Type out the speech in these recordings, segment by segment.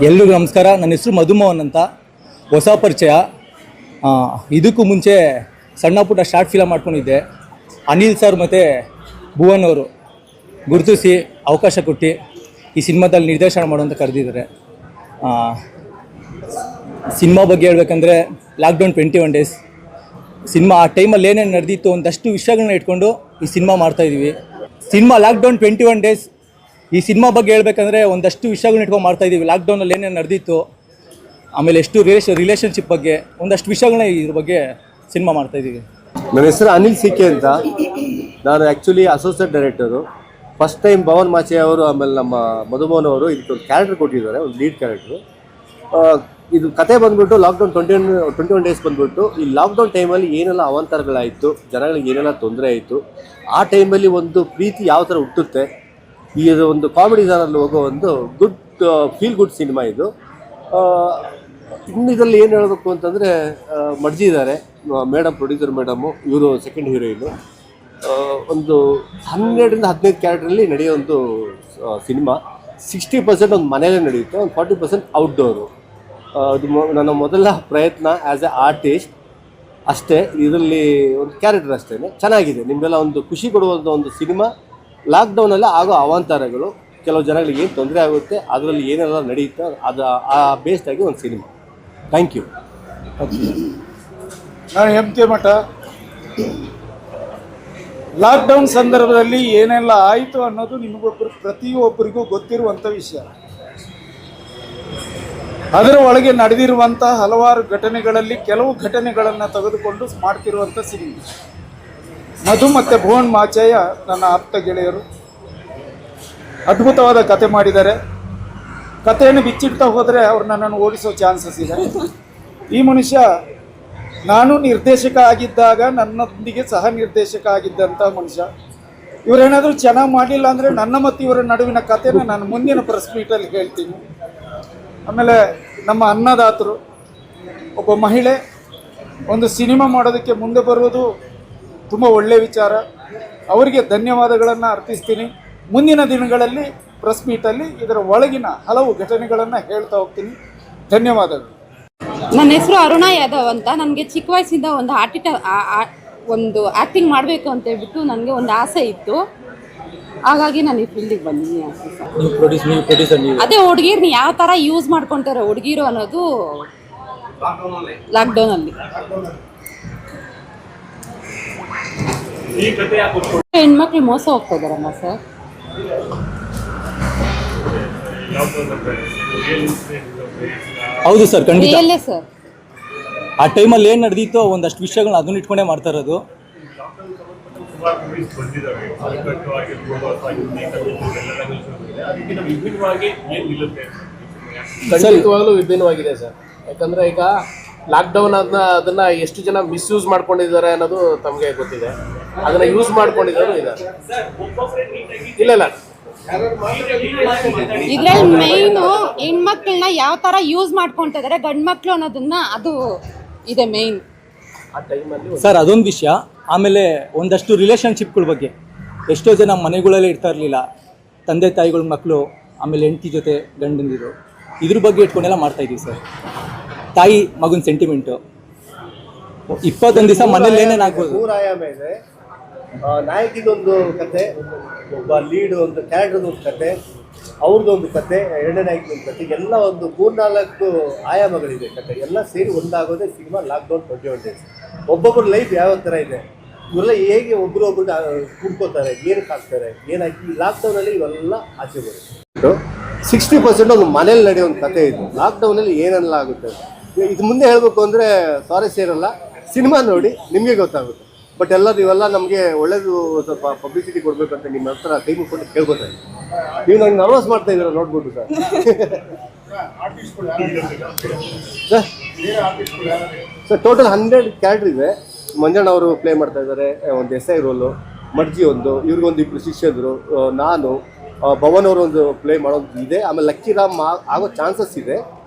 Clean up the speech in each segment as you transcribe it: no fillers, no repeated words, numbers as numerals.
ಎಲ್ರಿಗೂ ನಮಸ್ಕಾರ. ನನ್ನ ಹೆಸರು ಮಧುಮೋಹನ್ ಅಂತ. ಹೊಸ ಪರಿಚಯ. ಇದಕ್ಕೂ ಮುಂಚೆ ಸಣ್ಣ ಪುಟ್ಟ ಶಾರ್ಟ್ ಫಿಲಮ್ ಮಾಡ್ಕೊಂಡಿದ್ದೆ. ಅನಿಲ್ ಸರ್ ಮತ್ತು ಭುವನ್ ಅವರು ಗುರುತಿಸಿ ಅವಕಾಶ ಕೊಟ್ಟು ಈ ಸಿನಿಮಾದಲ್ಲಿ ನಿರ್ದೇಶನ ಮಾಡುವಂತ ಕರೆದಿದ್ದಾರೆ. ಸಿನಿಮಾ ಬಗ್ಗೆ ಹೇಳ್ಬೇಕಂದ್ರೆ ಲಾಕ್ಡೌನ್ 21 ಡೇಸ್ ಸಿನಿಮಾ. ಆ ಟೈಮಲ್ಲಿ ಏನೇನು ನಡೆದಿತ್ತು ಒಂದಷ್ಟು ವಿಷಯಗಳನ್ನ ಇಟ್ಕೊಂಡು ಈ ಸಿನಿಮಾ ಮಾಡ್ತಾಯಿದ್ದೀವಿ. ಸಿನಿಮಾ ಲಾಕ್ಡೌನ್ 21 ಡೇಸ್ ಈ ಸಿನಿಮಾ ಬಗ್ಗೆ ಹೇಳ್ಬೇಕಂದ್ರೆ ಒಂದಷ್ಟು ವಿಷಯಗಳನ್ನ ಇಟ್ಕೊಂಡು ಮಾಡ್ತಾಯಿದ್ದೀವಿ. ಲಾಕ್ಡೌನಲ್ಲಿ ಏನೇನು ನಡೆದಿತ್ತು, ಆಮೇಲೆ ಎಷ್ಟು ರಿಲೇಷನ್ಶಿಪ್ ಬಗ್ಗೆ ಒಂದಷ್ಟು ವಿಷಯಗಳನ್ನ ಇದ್ರ ಬಗ್ಗೆ ಸಿನಿಮಾ ಮಾಡ್ತಾಯಿದ್ದೀವಿ. ನನ್ನ ಹೆಸರು ಅನಿಲ್ ಸಿಕೆ ಅಂತ. ನಾನು actually associate director. First time Bhavan Mache ಅವರು ಆಮೇಲೆ ನಮ್ಮ ಮಧುಮೋಹನ್ ಅವರು ಇದಕ್ಕೊಂದು ಕ್ಯಾರೆಕ್ಟರ್ ಕೊಟ್ಟಿದ್ದಾರೆ, ಒಂದು ಲೀಡ್ ಕ್ಯಾರೆಕ್ಟ್ರು. ಇದು ಕತೆ ಬಂದ್ಬಿಟ್ಟು ಲಾಕ್ಡೌನ್ 21 ಡೇಸ್ ಬಂದ್ಬಿಟ್ಟು ಈ ಲಾಕ್ಡೌನ್ ಟೈಮಲ್ಲಿ ಏನೆಲ್ಲ ಅವಾಂತರಗಳಾಯಿತು, ಜನಗಳಿಗೆ ಏನೆಲ್ಲ ತೊಂದರೆ ಆಯಿತು, ಆ ಟೈಮಲ್ಲಿ ಒಂದು ಪ್ರೀತಿ ಯಾವ ಥರ ಹುಟ್ಟುತ್ತೆ, ಇದು ಒಂದು ಕಾಮಿಡಿ ಜಾನಲ್ಲಿ ಹೋಗೋ ಒಂದು ಫೀಲ್ ಗುಡ್ ಸಿನಿಮಾ ಇದು. ಇನ್ನು ಇದರಲ್ಲಿ ಏನು ಹೇಳಬೇಕು ಅಂತಂದರೆ ಮಡ್ಜಿ ಇದ್ದಾರೆ ಮೇಡಮ್, ಪ್ರೊಡ್ಯೂಸರ್ ಮೇಡಮು, ಇವರು ಸೆಕೆಂಡ್ ಹೀರೋಯಿನು. ಒಂದು 12 ರಿಂದ 15 ಕ್ಯಾರೆಕ್ಟ್ರಲ್ಲಿ ನಡೆಯೋ ಒಂದು ಸಿನಿಮಾ. 60% ಒಂದು ಮನೆಯಲ್ಲೇ ನಡೆಯುತ್ತೆ, ಒಂದು 40% ಔಟ್ಡೋರು. ಅದು ನನ್ನ ಮೊದಲ ಪ್ರಯತ್ನ ಆ್ಯಸ್ ಎ ಆರ್ಟಿಸ್ಟ್ ಅಷ್ಟೇ. ಇದರಲ್ಲಿ ಒಂದು ಕ್ಯಾರೆಕ್ಟರ್ ಅಷ್ಟೇ ಚೆನ್ನಾಗಿದೆ. ನಿಮಗೆಲ್ಲ ಒಂದು ಖುಷಿ ಕೊಡುವಂಥ ಒಂದು ಸಿನಿಮಾ. ಲಾಕ್ಡೌನಲ್ಲಿ ಆಗೋ ಅವಾಂತರಗಳು, ಕೆಲವು ಜನಗಳಿಗೆ ಏನು ತೊಂದರೆ ಆಗುತ್ತೆ, ಅದರಲ್ಲಿ ಏನೆಲ್ಲ ನಡೆಯುತ್ತೆ, ಅದು ಆ ಬೇಸ್ಡ್ ಆಗಿ ಒಂದು ಸಿನಿಮಾ. Thank you. ನಾನು ಕೆ ಮಠ. ಲಾಕ್ಡೌನ್ ಸಂದರ್ಭದಲ್ಲಿ ಏನೆಲ್ಲ ಆಯಿತು ಅನ್ನೋದು ಪ್ರತಿಯೊಬ್ಬರಿಗೂ ಗೊತ್ತಿರುವಂಥ ವಿಷಯ. ಅದರ ಒಳಗೆ ನಡೆದಿರುವಂಥ ಹಲವಾರು ಘಟನೆಗಳಲ್ಲಿ ಕೆಲವು ಘಟನೆಗಳನ್ನು ತೆಗೆದುಕೊಂಡು ಮಾಡ್ತಿರುವಂಥ ಸಿನಿಮಾ. ಮಧು ಮತ್ತು ಭುವನ್ ಮಾಚಯ್ಯ ನನ್ನ ಆಪ್ತ ಗೆಳೆಯರು ಅದ್ಭುತವಾದ ಕತೆ ಮಾಡಿದ್ದಾರೆ. ಕಥೆಯನ್ನು ಬಿಚ್ಚಿಡ್ತಾ ಹೋದರೆ ಅವ್ರು ನನ್ನನ್ನು ಓಡಿಸೋ ಚಾನ್ಸಸ್ ಇದೆ. ಈ ಮನುಷ್ಯ ನಾನು ನಿರ್ದೇಶಕ ಆಗಿದ್ದಾಗ ನನ್ನೊಂದಿಗೆ ಸಹ ನಿರ್ದೇಶಕ ಆಗಿದ್ದಂಥ ಮನುಷ್ಯ. ಇವರೇನಾದರೂ ಚೆನ್ನಾಗಿ ಮಾಡಲಿಲ್ಲ ಅಂದರೆ ನನ್ನ ಮತ್ತು ಇವರ ನಡುವಿನ ಕಥೆನ ನಾನು ಮುಂದಿನ ಪ್ರೆಸ್ ಮೀಟಲ್ಲಿ ಹೇಳ್ತೀನಿ. ಆಮೇಲೆ ನಮ್ಮ ಅನ್ನದಾತರು, ಒಬ್ಬ ಮಹಿಳೆ ಒಂದು ಸಿನಿಮಾ ಮಾಡೋದಕ್ಕೆ ಮುಂದೆ ಬರುವುದು ತುಂಬ ಒಳ್ಳೆಯ ವಿಚಾರ. ಅವರಿಗೆ ಧನ್ಯವಾದಗಳನ್ನು ಅರ್ಪಿಸ್ತೀನಿ. ಮುಂದಿನ ದಿನಗಳಲ್ಲಿ ಪ್ರೆಸ್ ಮೀಟಲ್ಲಿ ಇದರ ಒಳಗಿನ ಹಲವು ಘಟನೆಗಳನ್ನು ಹೇಳ್ತಾ ಹೋಗ್ತೀನಿ. ಧನ್ಯವಾದಗಳು. ನನ್ನ ಹೆಸರು ಅರುಣಾ ಯಾದವ್ ಅಂತ. ನನಗೆ ಚಿಕ್ಕ ವಯಸ್ಸಿಂದ ಒಂದು ಆ್ಯಕ್ಟಿಂಗ್ ಮಾಡಬೇಕು ಅಂತ ಹೇಳ್ಬಿಟ್ಟು ನನಗೆ ಒಂದು ಆಸೆ ಇತ್ತು. ಹಾಗಾಗಿ ನಾನು ಈ ಫೀಲ್ಡಿಗೆ ಬಂದಿದ್ದೀನಿ. ಅದೇ ಹುಡುಗಿರ್ನ ಯಾವ ಥರ ಯೂಸ್ ಮಾಡ್ಕೊತಾರೆ ಹುಡುಗಿರು ಅನ್ನೋದು ಲಾಕ್ಡೌನಲ್ಲಿ. ಹೆಣ್ಮಕ್ಳು ಮೋಸ ಹೋಗ್ತಾ ಇದಾರಮ್ಮ ಸರ್. ಹೌದು ಸರ್, ಖಂಡಿತ. ಸರ್ ಆ ಟೈಮಲ್ಲಿ ಏನು ನಡೆದಿತ್ತು ಒಂದಷ್ಟು ವಿಷಯಗಳನ್ನ ಅದನ್ನ ಇಟ್ಕೊಂಡೇ ಮಾಡ್ತಾ ಇರೋದು. ಖಂಡಿತವಾಗ್ಲೂ ವಿಭಿನ್ನವಾಗಿದೆ ಸರ್. ಯಾಕಂದರೆ ಈಗ ಲಾಕ್ಡೌನ್ ಅದನ್ನ ಎಷ್ಟು ಜನ ಮಿಸ್ಯೂಸ್ ಮಾಡ್ಕೊಂಡಿದ್ದಾರೆ ಅನ್ನೋದು ತಮಗೆ ಗೊತ್ತಿದೆ. ಅದನ್ನ ಯೂಸ್ ಮಾಡ್ಕೊಂಡಿದ್ದಾರೆ ಇದ್ದಾರೆ. ಇಲ್ಲ ಇದ್ರಲ್ಲಿ ಮೇಯ್ನು ಹೆಣ್ಮಕ್ಳನ್ನ ಯಾವ ಥರ ಯೂಸ್ ಮಾಡ್ಕೊಳ್ತಾ ಇದ್ದಾರೆ ಗಂಡು ಮಕ್ಕಳು ಅನ್ನೋದನ್ನ ಅದು ಇದೆ ಮೇಯ್ನ್ ಸರ್. ಅದೊಂದು ವಿಷಯ. ಆಮೇಲೆ ಒಂದಷ್ಟು ರಿಲೇಷನ್ಶಿಪ್ಗಳ ಬಗ್ಗೆ ಎಷ್ಟೋ ಜನ ಮನೆಗಳಲ್ಲೇ ಇರ್ತಾ ಇರಲಿಲ್ಲ, ತಂದೆ ತಾಯಿಗಳ ಮಕ್ಕಳು, ಆಮೇಲೆ ಹೆಂಡತಿ ಜೊತೆ ಗಂಡಂದಿರು, ಇದ್ರ ಬಗ್ಗೆ ಇಟ್ಕೊಂಡೆಲ್ಲ ಮಾಡ್ತಾಯಿದ್ದೀವಿ ಸರ್. ತಾಯಿ ಮಗನ ಸೆಂಟಿಮೆಂಟು 21 ದಿವಸ ಮನೇಲಿ ಏನೇನಾಗ್ಬೋದು. 3 ಆಯಾಮ ಇದೆ. ನಾಯಕಿದೊಂದು ಕತೆ, ಒಬ್ಬ ಲೀಡ್ ಒಂದು ಕ್ಯಾರೆಕ್ಟರ್ದು ಒಂದು ಕತೆ, ಅವ್ರದ್ದೊಂದು ಕತೆ, ಎರಡನೇ ನಾಯಕಿದೊಂದು ಕತೆ, ಎಲ್ಲ ಒಂದು 3-4 ಆಯಾಮಗಳಿದೆ ಕತೆ. ಎಲ್ಲ ಸೇರಿ ಒಂದಾಗೋದೇ ಸಿನಿಮಾ ಲಾಕ್ಡೌನ್ 21 ಡೇಸ್. ಒಬ್ಬೊಬ್ಬರ ಲೈಫ್ ಯಾವ ಥರ ಇದೆ, ಇವೆಲ್ಲ ಹೇಗೆ ಒಬ್ರೊಬ್ರಿಗೆ ಕೂಡ್ಕೋತಾರೆ, ಏನಕ್ಕೆ ಆಗ್ತಾರೆ, ಏನಾಗಿ ಲಾಕ್ಡೌನಲ್ಲಿ ಇವೆಲ್ಲ ಆಚೆ ಬರುತ್ತೆ. 60% ಒಂದು ಮನೇಲಿ ನಡೆಯೋ ಒಂದು ಕತೆ ಇದು. ಲಾಕ್ಡೌನಲ್ಲಿ ಏನೆಲ್ಲ ಆಗುತ್ತೆ ಇದು ಮುಂದೆ ಹೇಳಬೇಕು ಅಂದರೆ ಸ್ವಾರಸ್ಯ ಇರಲ್ಲ. ಸಿನಿಮಾ ನೋಡಿ ನಿಮಗೆ ಗೊತ್ತಾಗುತ್ತೆ. ಬಟ್ ಇವೆಲ್ಲ ನಮಗೆ ಒಳ್ಳೇದು ಸ್ವಲ್ಪ ಪಬ್ಲಿಸಿಟಿ ಕೊಡಬೇಕಂತ ನಿಮ್ಮ ಹತ್ರ ಟೈಮ್ ಕೊಟ್ಟು ಕೇಳ್ಕೊತಾ ಇದ್ದೀನಿ. ನೀವು ನಂಗೆ ನರ್ವಸ್ ಮಾಡ್ತಾ ಇದ್ದೀರ ನೋಡ್ಬಿಟ್ಟು ಸರ್. ಸರ್ ಟೋಟಲ್ 100 ಕ್ಯಾರೆಕ್ಟರ್ ಇದೆ. ಮಂಜಣ್ಣ ಅವರು ಪ್ಲೇ ಮಾಡ್ತಾ ಇದ್ದಾರೆ, ಒಂದು SI ರೋಲು, ಮಡ್ಜಿ ಒಂದು, ಇವ್ರಿಗೊಂದು 2 ಶಿಷ್ಯರು, ನಾನು, ಭವನ್ ಅವರು ಒಂದು ಪ್ಲೇ ಮಾಡೋದು ಇದೆ. ಆಮೇಲೆ ಲಕ್ಕಿ ರಾಮ್ ಆಗೋ ಚಾನ್ಸಸ್ ಇದೆ.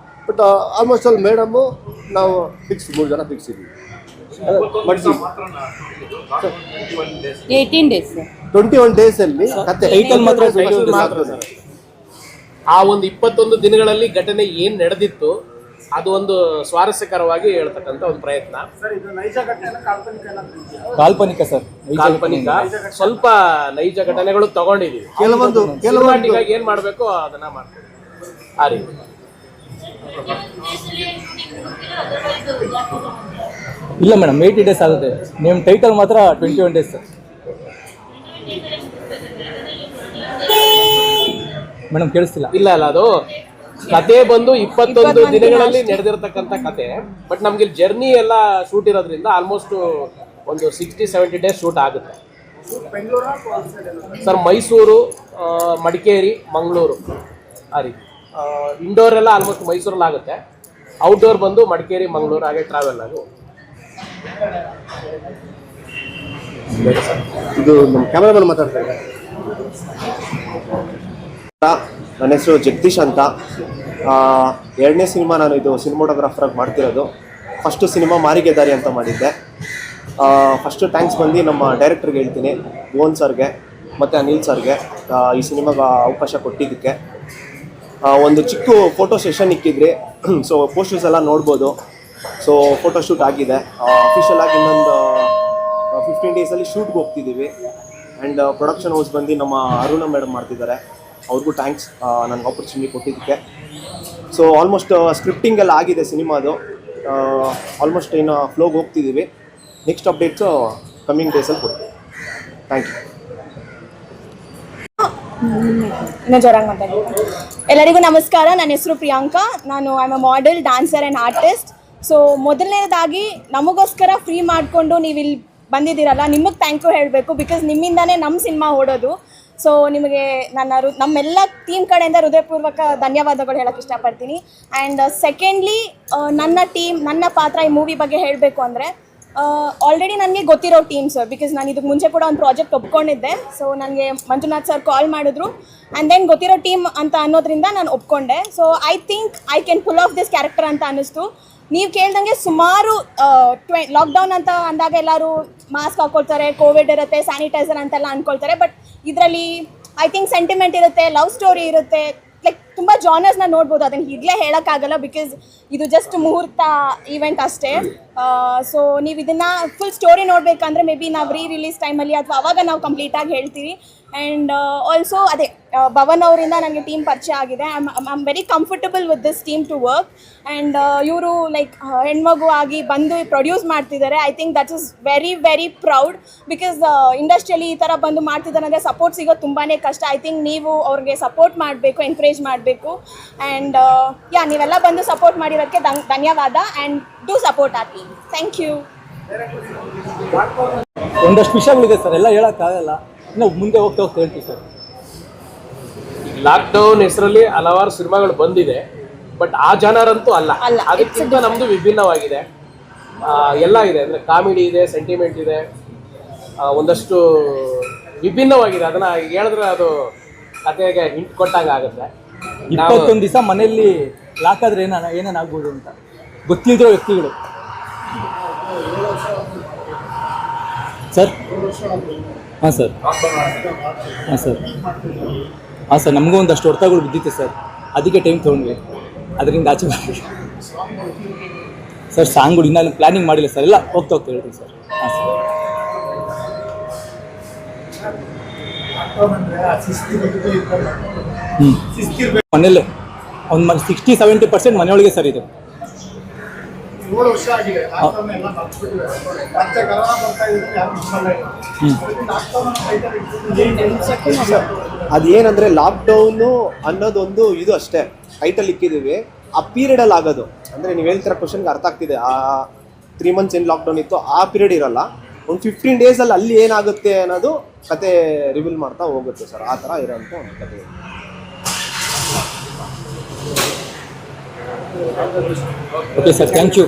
ಬಟ್ ಆಲ್ಮೋಸ್ಟ್ ಅಲ್ಲಿ ಮೇಡಮು ನಾವು ಫಿಕ್ಸ್ 3 ಜನ ಫಿಕ್ಸ್ ಇದ್ದೀವಿ. ಮಡ್ಜಿ 18 ಡೇಸ್ 21 ಡೇಸಲ್ಲಿ ಕತೆ ಟೈಟಲ್ ಮಾತ್ರ ಆ ಒಂದು 21 ದಿನಗಳಲ್ಲಿ ಘಟನೆ ಏನು ನಡೆದಿತ್ತು ಅದು ಒಂದು ಸ್ವಾರಸ್ಯಕರವಾಗಿ ಹೇಳ್ತಕ್ಕಂಥ ಒಂದು ಪ್ರಯತ್ನ. ಕಾಲ್ಪನಿಕ ಸರ್, ಕಾಲ್ಪನಿಕ, ಸ್ವಲ್ಪ ನೈಜ ಘಟನೆಗಳು ತಗೊಂಡಿದೀವಿ. ಕೆಲವೊಂದು ಸಿನಿಮಾಟಿಗಾಗಿ ಏನ್ ಮಾಡ್ಬೇಕು ಅದನ್ನ ಮಾಡ್ತೀವಿ ಆ ರೀತಿ. ಇಲ್ಲ ಮೇಡಮ್ 80 days ಆಗುತ್ತೆ. ನಿಮ್ಮ ಟೈಟಲ್ ಮಾತ್ರ 21 days ಸರ್. ಮೇಡಮ್ ಕೇಳಿಸ್ತಿಲ್ಲ. ಇಲ್ಲ ಅದು ಕತೆ ಬಂದು 21 ದಿನಗಳಲ್ಲಿ ನಡೆದಿರ್ತಕ್ಕಂಥ ಕತೆ. ಬಟ್ ನಮ್ಗೆ ಜರ್ನಿ ಎಲ್ಲ ಶೂಟ್ ಇರೋದ್ರಿಂದ ಆಲ್ಮೋಸ್ಟ್ ಒಂದು 60-70 ಡೇಸ್ ಶೂಟ್ ಆಗುತ್ತೆ ಸರ್. ಮೈಸೂರು, ಮಡಿಕೇರಿ, ಮಂಗಳೂರು ಆ ರೀತಿ. ಇಂಡೋರ್ ಎಲ್ಲ ಆಲ್ಮೋಸ್ಟ್ ಮೈಸೂರಲ್ಲಿ ಆಗುತ್ತೆ. ಔಟ್ಡೋರ್ ಬಂದು ಮಡಿಕೇರಿ, ಮಂಗಳೂರು ಹಾಗೆ ಟ್ರಾವೆಲ್ ಆಗಿ. ಇದು ನಮ್ಮ ಕ್ಯಾಮ್ರಾಮನ್ ಮಾತಾಡ್ತಾ ಇದ್ದಾರೆ. ನನ್ನ ಹೆಸರು ಜಗದೀಶ್ ಅಂತ. 2ನೇ ಸಿನಿಮಾ ನಾನು ಇದು ಸಿನಿಮಾಟೋಗ್ರಾಫರಾಗಿ ಮಾಡ್ತಿರೋದು. ಫಸ್ಟು ಸಿನಿಮಾ ಮಾರಿಗೆ ದಾರಿ ಅಂತ ಮಾಡಿದ್ದೆ. ಫಸ್ಟು ಥ್ಯಾಂಕ್ಸ್ ಬಂದು ನಮ್ಮ ಡೈರೆಕ್ಟರ್ಗೆ ಹೇಳ್ತೀನಿ, ಭುವನ್ ಸರ್ಗೆ ಮತ್ತು ಅನಿಲ್ ಸರ್ಗೆ ಈ ಸಿನಿಮಾಗೆ ಅವಕಾಶ ಕೊಟ್ಟಿದ್ದಕ್ಕೆ. ಒಂದು ಚಿಕ್ಕ ಫೋಟೋ ಸೆಷನ್ ಇಕ್ಕಿದ್ರಿ, ಸೊ ಪೋಸ್ಟರ್ಸ್ ಎಲ್ಲ ನೋಡ್ಬೋದು. ಸೊ ಫೋಟೋಶೂಟ್ ಆಗಿದೆ. ಅಫಿಷಿಯಲ್ ಆಗಿ ಇನ್ನೊಂದು 15 ಡೇಸಲ್ಲಿ ಶೂಟ್ಗೆ ಹೋಗ್ತಿದ್ದೀವಿ. ಆ್ಯಂಡ್ ಪ್ರೊಡಕ್ಷನ್ ಹೌಸ್ ಬಂದು ನಮ್ಮ ಅರುಣ ಮೇಡಮ್ ಮಾಡ್ತಿದ್ದಾರೆ, ಅವ್ರಿಗೂ ಥ್ಯಾಂಕ್ಸ್ ನನಗೆ ಆಪರ್ಚುನಿಟಿ ಕೊಟ್ಟಿದ್ದಕ್ಕೆ. ಸೊ ಆಲ್ಮೋಸ್ಟ್ ಸ್ಕ್ರಿಪ್ಟಿಂಗ್ ಎಲ್ಲ ಆಗಿದೆ ಸಿನಿಮಾದು. ಆಲ್ಮೋಸ್ಟ್ ಇನ್ನು ಫ್ಲೋಗೆ ಹೋಗ್ತಿದ್ದೀವಿ. ನೆಕ್ಸ್ಟ್ ಅಪ್ಡೇಟ್ಸು ಕಮ್ಮಿಂಗ್ ಡೇಸಲ್ಲಿ ಕೊಡ್ತೀವಿ. Thank you. ಇನ್ನೂ ಜೋರಾಗಿ ಮಾತಾಡ್ತೀನಿ. ಎಲ್ಲರಿಗೂ ನಮಸ್ಕಾರ. ನನ್ನ ಹೆಸರು ಪ್ರಿಯಾಂಕಾ. ನಾನು I am a model, dancer and artist. So ಮೊದಲನೇದಾಗಿ ನಮಗೋಸ್ಕರ ಫ್ರೀ ಮಾಡಿಕೊಂಡು ನೀವು ಇಲ್ಲಿ ಬಂದಿದ್ದೀರಲ್ಲ, ನಿಮಗೆ ಥ್ಯಾಂಕ್ ಯು ಹೇಳಬೇಕು. ಬಿಕಾಸ್ ನಿಮ್ಮಿಂದನೇ ನಮ್ಮ ಸಿನಿಮಾ ಓಡೋದು. ಸೊ ನಿಮಗೆ ನಮ್ಮೆಲ್ಲ ಟೀಮ್ ಕಡೆಯಿಂದ ಹೃದಯಪೂರ್ವಕ ಧನ್ಯವಾದಗಳು ಹೇಳೋಕ್ಕೆ ಇಷ್ಟಪಡ್ತೀನಿ. ಆ್ಯಂಡ್ ಸೆಕೆಂಡ್ಲಿ ನನ್ನ ಟೀಮ್, ನನ್ನ ಪಾತ್ರ ಈ ಮೂವಿ ಬಗ್ಗೆ ಹೇಳಬೇಕು ಅಂದರೆ ಆಲ್ರೆಡಿ ನನಗೆ ಗೊತ್ತಿರೋ ಟೀಮ್ ಸರ್. ಬಿಕಾಸ್ ನಾನು ಇದಕ್ಕೆ ಮುಂಚೆ ಕೂಡ ಒಂದು ಪ್ರಾಜೆಕ್ಟ್ ಒಪ್ಕೊಂಡಿದ್ದೆ. ಸೊ ನನಗೆ ಮಂಜುನಾಥ್ ಸರ್ ಕಾಲ್ ಮಾಡಿದ್ರು ಆ್ಯಂಡ್ ದೆನ್ ಗೊತ್ತಿರೋ ಟೀಮ್ ಅಂತ ಅನ್ನೋದ್ರಿಂದ ನಾನು ಒಪ್ಕೊಂಡೆ. So I think I can pull off this character ಅಂತ ಅನ್ನಿಸ್ತು. ನೀವು ಕೇಳ್ದಂಗೆ ಸುಮಾರು ಲಾಕ್ಡೌನ್ ಅಂತ ಅಂದಾಗ ಎಲ್ಲರೂ ಮಾಸ್ಕ್ ಹಾಕ್ಕೊಳ್ತಾರೆ, ಕೋವಿಡ್ ಇರುತ್ತೆ, ಸ್ಯಾನಿಟೈಸರ್ ಅಂತೆಲ್ಲ ಅಂದ್ಕೊಳ್ತಾರೆ. ಬಟ್ ಇದರಲ್ಲಿ ಐ ಥಿಂಕ್ ಸೆಂಟಿಮೆಂಟ್ ಇರುತ್ತೆ, ಲವ್ ಸ್ಟೋರಿ ಇರುತ್ತೆ, ಲೈಕ್ ತುಂಬ ಜಾನರ್ಸ್ನ ನೋಡ್ಬೋದು. ಅದನ್ನು ಈಗಲೇ ಹೇಳೋಕ್ಕಾಗಲ್ಲ ಬಿಕಾಸ್ ಇದು ಜಸ್ಟ್ ಮುಹೂರ್ತ ಈವೆಂಟ್ ಅಷ್ಟೇ. ಸೊ ನೀವು ಇದನ್ನು ಫುಲ್ ಸ್ಟೋರಿ ನೋಡಬೇಕಂದ್ರೆ ಮೇ ಬಿ ನಾವು ರಿಲೀಸ್ ಟೈಮಲ್ಲಿ ಅಥವಾ ಅವಾಗ ನಾವು ಕಂಪ್ಲೀಟಾಗಿ ಹೇಳ್ತೀವಿ. ಆ್ಯಂಡ್ ಆಲ್ಸೋ ಅದೇ ಭವನ್ ಅವರಿಂದ ನನಗೆ ಟೀಮ್ ಪರಿಚಯ ಆಗಿದೆ. I am very comfortable with this team to work. And ಇವರು ಲೈಕ್ ಹೆಣ್ಮಗು ಆಗಿ ಬಂದು ಪ್ರೊಡ್ಯೂಸ್ ಮಾಡ್ತಿದ್ದಾರೆ. I think that is very very proud. Because ಇಂಡಸ್ಟ್ರಿಯಲ್ಲಿ ಈ ಥರ ಬಂದು ಮಾಡ್ತಿದ್ದಾರೆ ಅಂದರೆ ಸಪೋರ್ಟ್ ಸಿಗೋದು ತುಂಬಾ ಕಷ್ಟ. ಐ ಥಿಂಕ್ ನೀವು ಅವ್ರಿಗೆ ಸಪೋರ್ಟ್ ಮಾಡಬೇಕು, ಎಂಕರೇಜ್ ಮಾಡಬೇಕು. ಆ್ಯಂಡ್ ನೀವೆಲ್ಲ ಬಂದು ಸಪೋರ್ಟ್ ಮಾಡಿರೋದಕ್ಕೆ ಧನ್ಯವಾದ. And do support our team. Thank you. ಒಂದಷ್ಟು ವಿಷಯಗಳಿದೆ ಸರ್, ಎಲ್ಲ ಹೇಳೋಕ್ಕಾಗಲ್ಲ. ಇನ್ನು ಮುಂದೆ ಹೋಗ್ತಾ ಹೇಳ್ತೀವಿ ಸರ್. ಲಾಕ್ಡೌನ್ ಹೆಸರಲ್ಲಿ ಹಲವಾರು ಸಿನಿಮಾಗಳು ಬಂದಿದೆ, ಬಟ್ ಆ ಜನರಂತೂ ಅಲ್ಲ. ಅದಕ್ಕಿಂತ ನಮ್ದು ವಿಭಿನ್ನವಾಗಿದೆ. ಎಲ್ಲ ಇದೆ ಅಂದರೆ ಕಾಮಿಡಿ ಇದೆ, ಸೆಂಟಿಮೆಂಟ್ ಇದೆ, ಒಂದಷ್ಟು ವಿಭಿನ್ನವಾಗಿದೆ. ಅದನ್ನ ಹೇಳಿದ್ರೆ ಅದು ಕತೆಗೆ ಹಿಂಟ್ ಕೊಟ್ಟಂಗೆ ಆಗುತ್ತೆ. 21 ದಿವಸ ಮನೆಯಲ್ಲಿ ಲಾಕ್ ಆದ್ರೆ ಏನೇನಾಗ್ಬೋದು ಅಂತ ಗೊತ್ತಿಲ್ದಿರೋ ವ್ಯಕ್ತಿಗಳು ಸರ್. ಹಾಂ ಸರ್, ಹಾಂ ಸರ್, ಹಾಂ ಸರ್, ನಮಗೂ ಒಂದಷ್ಟು ಹೊಡೆತಗಳು ಬಿದ್ದಿತ್ತು ಸರ್. ಅದಕ್ಕೆ ಟೈಮ್ ತೊಗೊಂಡ್ವಿ, ಅದರಿಂದ ಆಚೆ ಮಾಡಿ ಸರ್. ಸಾಂಗ್ಗಳು ಇನ್ನೂ ಪ್ಲ್ಯಾನಿಂಗ್ ಮಾಡಿಲ್ಲ ಸರ್, ಎಲ್ಲ ಹೋಗ್ತಾ ಹೇಳ್ತೀವಿ ಸರ್. ಹಾಂ ಸರ್. ಮನೇಲೆ ಒಂದು 60-70% ಮನೆಯೊಳಗೆ ಸರ್ ಇದು. ಅದೇನಂದ್ರೆ ಲಾಕ್ಡೌನು ಅನ್ನೋದೊಂದು ಇದು ಅಷ್ಟೇ ಟೈಟಲ್ ಇಕ್ಕಿದ್ದೀವಿ. ಆ ಪೀರಿಯಡಲ್ಲಿ ಆಗೋದು ಅಂದರೆ ನೀವು ಹೇಳ್ತಿರೋ ಕ್ವಶನ್ಗೆ ಅರ್ಥ ಆಗ್ತಿದೆ. ಆ 3 months ಏನು ಲಾಕ್ಡೌನ್ ಇತ್ತು ಆ ಪೀರಿಯಡ್ ಇರಲ್ಲ. ಒಂದು 15 ಡೇಸಲ್ಲಿ ಅಲ್ಲಿ ಏನಾಗುತ್ತೆ ಅನ್ನೋದು ಕತೆ ರಿವೀಲ್ ಮಾಡ್ತಾ ಹೋಗುತ್ತೆ ಸರ್. ಆ ಥರ ಇರೋಂಥ ಒಂದು ಕತೆ. Okay sir, thank you.